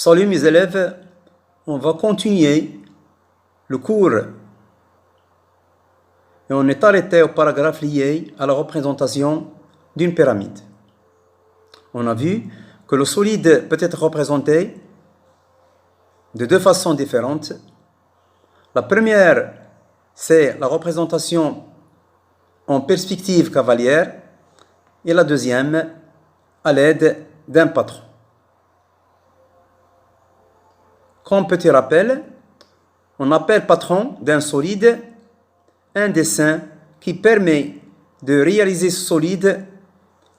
Salut mes élèves, on va continuer le cours et on est arrêté au paragraphe lié à la représentation d'une pyramide. On a vu que le solide peut être représenté de deux façons différentes. La première, c'est la représentation en perspective cavalière et la deuxième, à l'aide d'un patron. Comme petit rappel, on appelle patron d'un solide un dessin qui permet de réaliser ce solide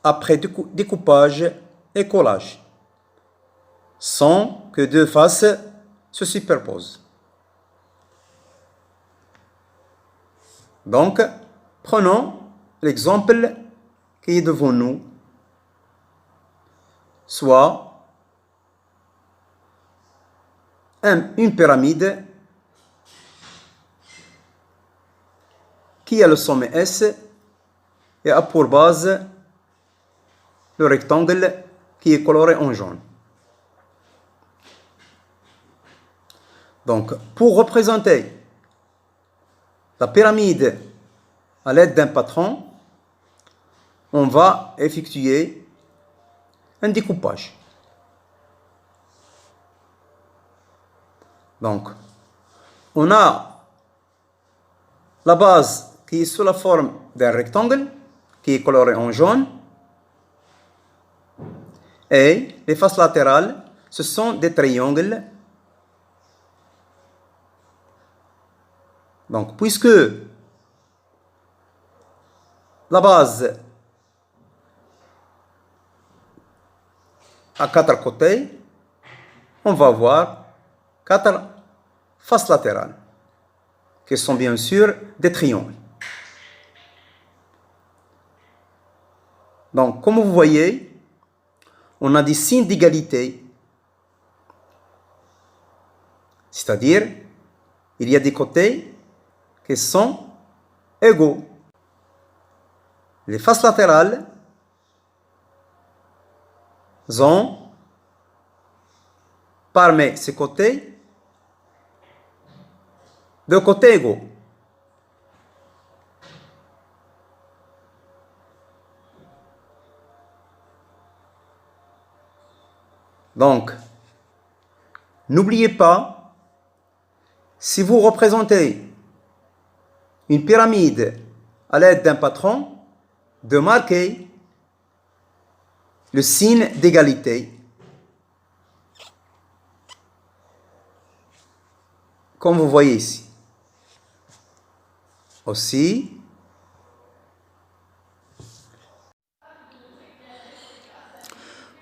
après découpage et collage, sans que deux faces se superposent. Donc, prenons l'exemple qui est devant nous, soit une pyramide qui a le sommet S et a pour base le rectangle qui est coloré en jaune. Donc, pour représenter la pyramide à l'aide d'un patron, on va effectuer un découpage. Donc, on a la base qui est sous la forme d'un rectangle qui est coloré en jaune et les faces latérales, ce sont des triangles. Donc, puisque la base a quatre côtés, on va avoir quatre faces latérales, qui sont bien sûr des triangles. Donc, comme vous voyez, on a des signes d'égalité, c'est-à-dire, il y a des côtés qui sont égaux. Les faces latérales ont, parmi ces côtés, deux côtés égaux. Donc, n'oubliez pas, si vous représentez une pyramide à l'aide d'un patron, de marquer le signe d'égalité. Comme vous voyez ici. Aussi,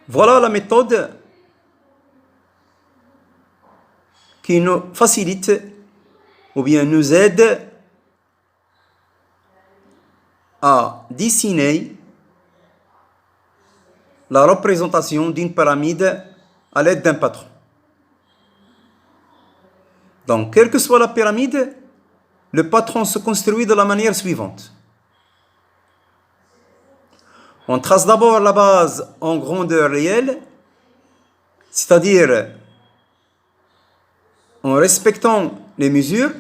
voilà la méthode qui nous facilite ou bien nous aide à dessiner la représentation d'une pyramide à l'aide d'un patron. Donc, quelle que soit la pyramide, le patron se construit de la manière suivante. On trace d'abord la base en grandeur réelle, c'est-à-dire en respectant les mesures.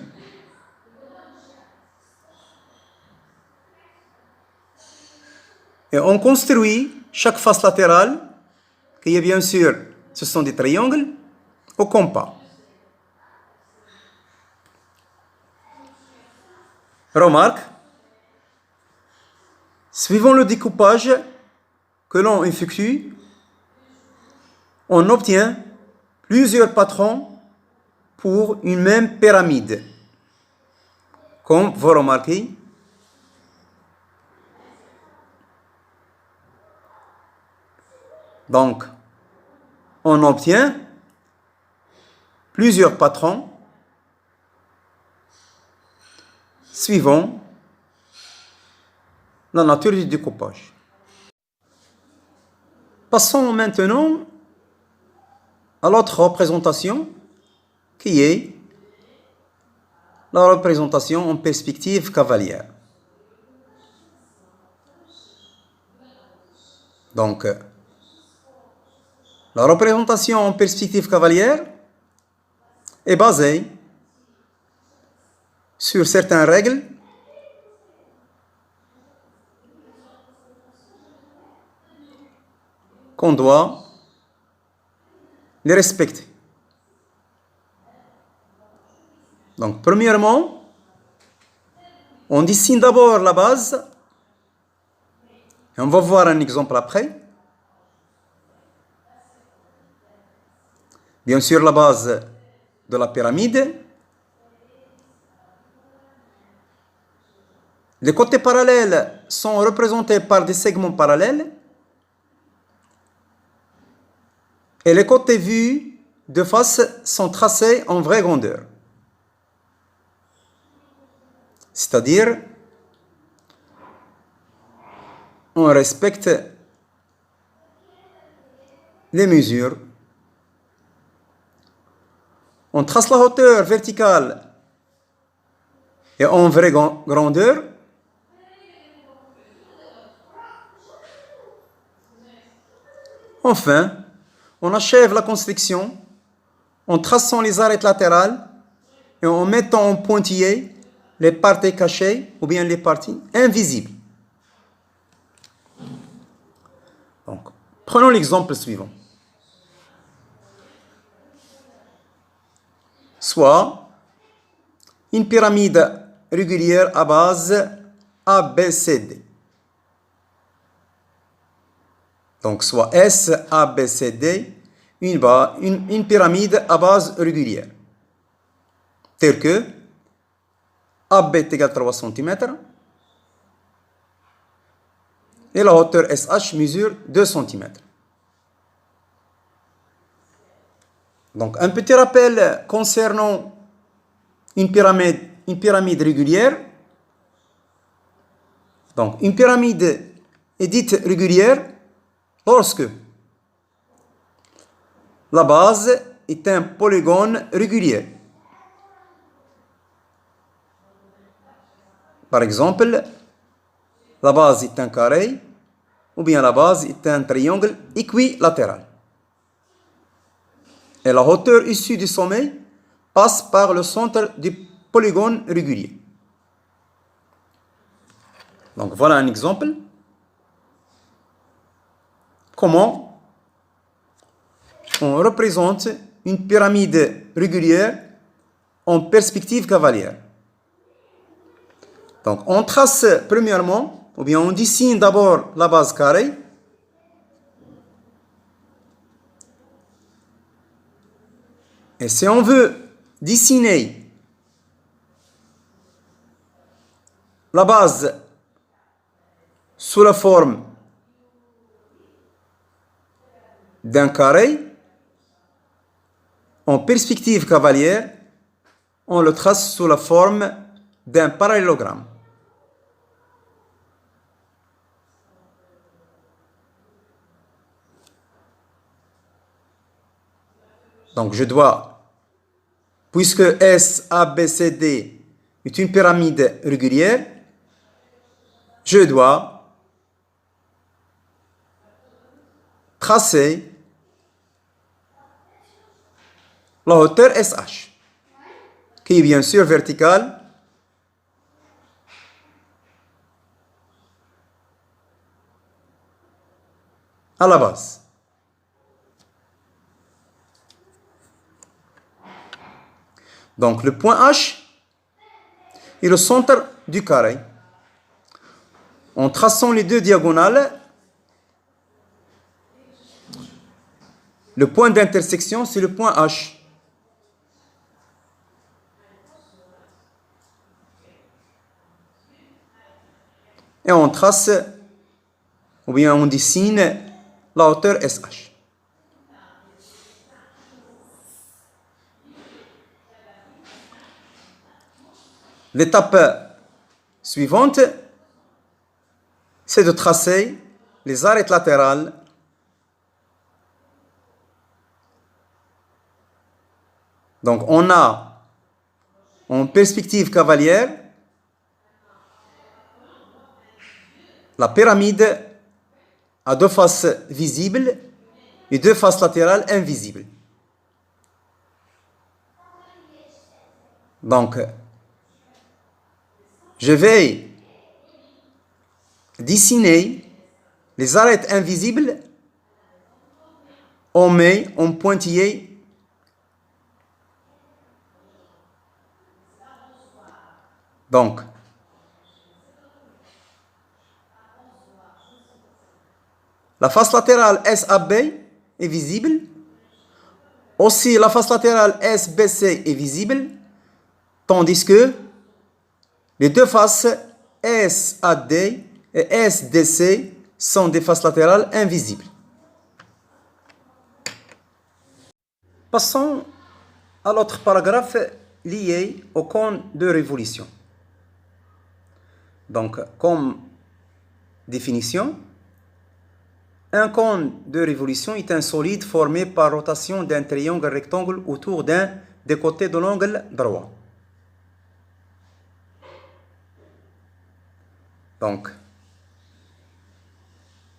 Et on construit chaque face latérale, qui est bien sûr, ce sont des triangles, au compas. Remarque, suivant le découpage que l'on effectue, on obtient plusieurs patrons pour une même pyramide. Comme vous remarquez, donc, on obtient plusieurs patrons suivant la nature du découpage. Passons maintenant à l'autre représentation qui est la représentation en perspective cavalière. Donc, La représentation en perspective cavalière est basée sur certaines règles qu'on doit les respecter. Donc, premièrement, on dessine d'abord la base. Et on va voir un exemple après. Bien sûr, la base de la pyramide. Les côtés parallèles sont représentés par des segments parallèles. Et les côtés vus de face sont tracés en vraie grandeur. C'est-à-dire, on respecte les mesures. On trace la hauteur verticale et en vraie grandeur. Enfin, on achève la construction en traçant les arêtes latérales et en mettant en pointillé les parties cachées ou bien les parties invisibles. Donc, prenons l'exemple suivant. Soit une pyramide régulière à base ABCD. Donc, soit SABCD, une pyramide à base régulière. Telle que AB est égal à 3 cm et la hauteur SH mesure 2 cm. Donc, un petit rappel concernant une pyramide régulière. Donc, une pyramide est dite régulière lorsque la base est un polygone régulier. Par exemple, la base est un carré ou bien la base est un triangle équilatéral. Et la hauteur issue du sommet passe par le centre du polygone régulier. Donc voilà un exemple. Comment on représente une pyramide régulière en perspective cavalière. Donc on trace premièrement, ou bien on dessine d'abord la base carrée. Et si on veut dessiner la base sous la forme d'un carré, en perspective cavalière, on le trace sous la forme d'un parallélogramme. Donc je dois, puisque SABCD est une pyramide régulière, je dois tracer la hauteur SH, qui est bien sûr verticale à la base. Donc le point H est le centre du carré. En traçant les deux diagonales, le point d'intersection, c'est le point H. Et on trace, ou bien on dessine la hauteur SH. L'étape suivante, c'est de tracer les arêtes latérales Donc, on a en perspective cavalière la pyramide à deux faces visibles et deux faces latérales invisibles. Donc, je vais dessiner les arêtes invisibles en pointillés. Donc, la face latérale SAB est visible. Aussi, la face latérale SBC est visible. Tandis que les deux faces SAD et SDC sont des faces latérales invisibles. Passons à l'autre paragraphe lié au cône de révolution. Donc, comme définition, un cône de révolution est un solide formé par rotation d'un triangle rectangle autour d'un des côtés de l'angle droit. Donc,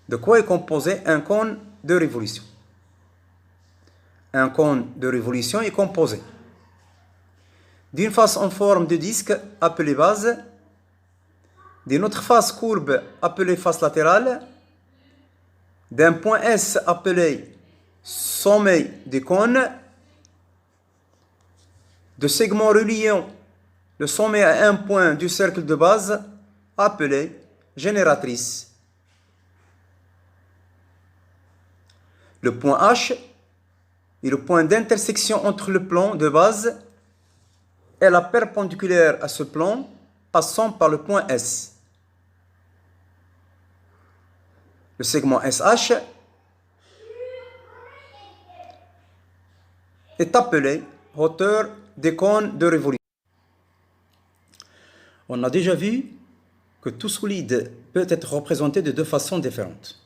de quoi est composé un cône de révolution? Un cône de révolution est composé d'une face en forme de disque appelée base, d'une autre face courbe appelée face latérale, d'un point S appelé sommet du cône, de segments reliant le sommet à un point du cercle de base appelé génératrice. Le point H est le point d'intersection entre le plan de base et la perpendiculaire à ce plan, passant par le point S. Le segment SH est appelé hauteur des cônes de révolution. On a déjà vu que tout solide peut être représenté de deux façons différentes.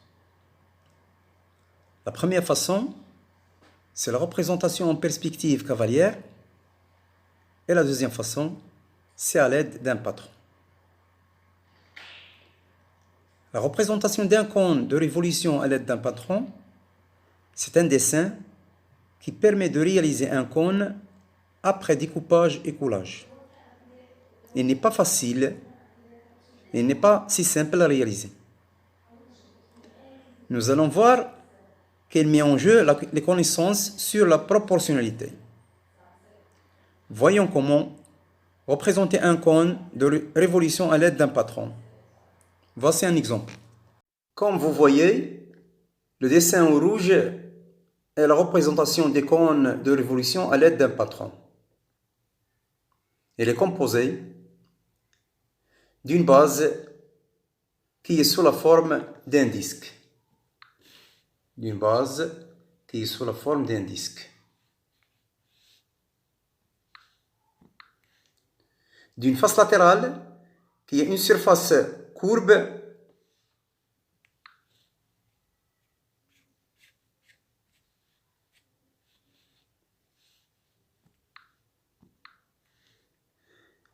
La première façon, c'est la représentation en perspective cavalière, et la deuxième façon, c'est à l'aide d'un patron. La représentation d'un cône de révolution à l'aide d'un patron, c'est un dessin qui permet de réaliser un cône après découpage et coulage. Il n'est pas facile, il n'est pas si simple à réaliser. Nous allons voir qu'il met en jeu les connaissances sur la proportionnalité. Voyons comment représenter un cône de révolution à l'aide d'un patron. Voici un exemple. Comme vous voyez, le dessin en rouge est la représentation des cônes de révolution à l'aide d'un patron. Il est composé d'une base qui est sous la forme d'un disque. D'une base qui est sous la forme d'un disque. D'une face latérale qui est une surface courbe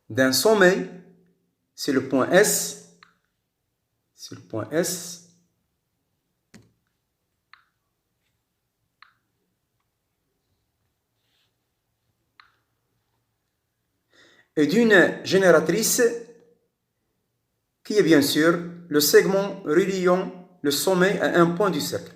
d'un sommet, c'est le point S, c'est le point S, et d'une génératrice qui est bien sûr le segment reliant le sommet à un point du cercle.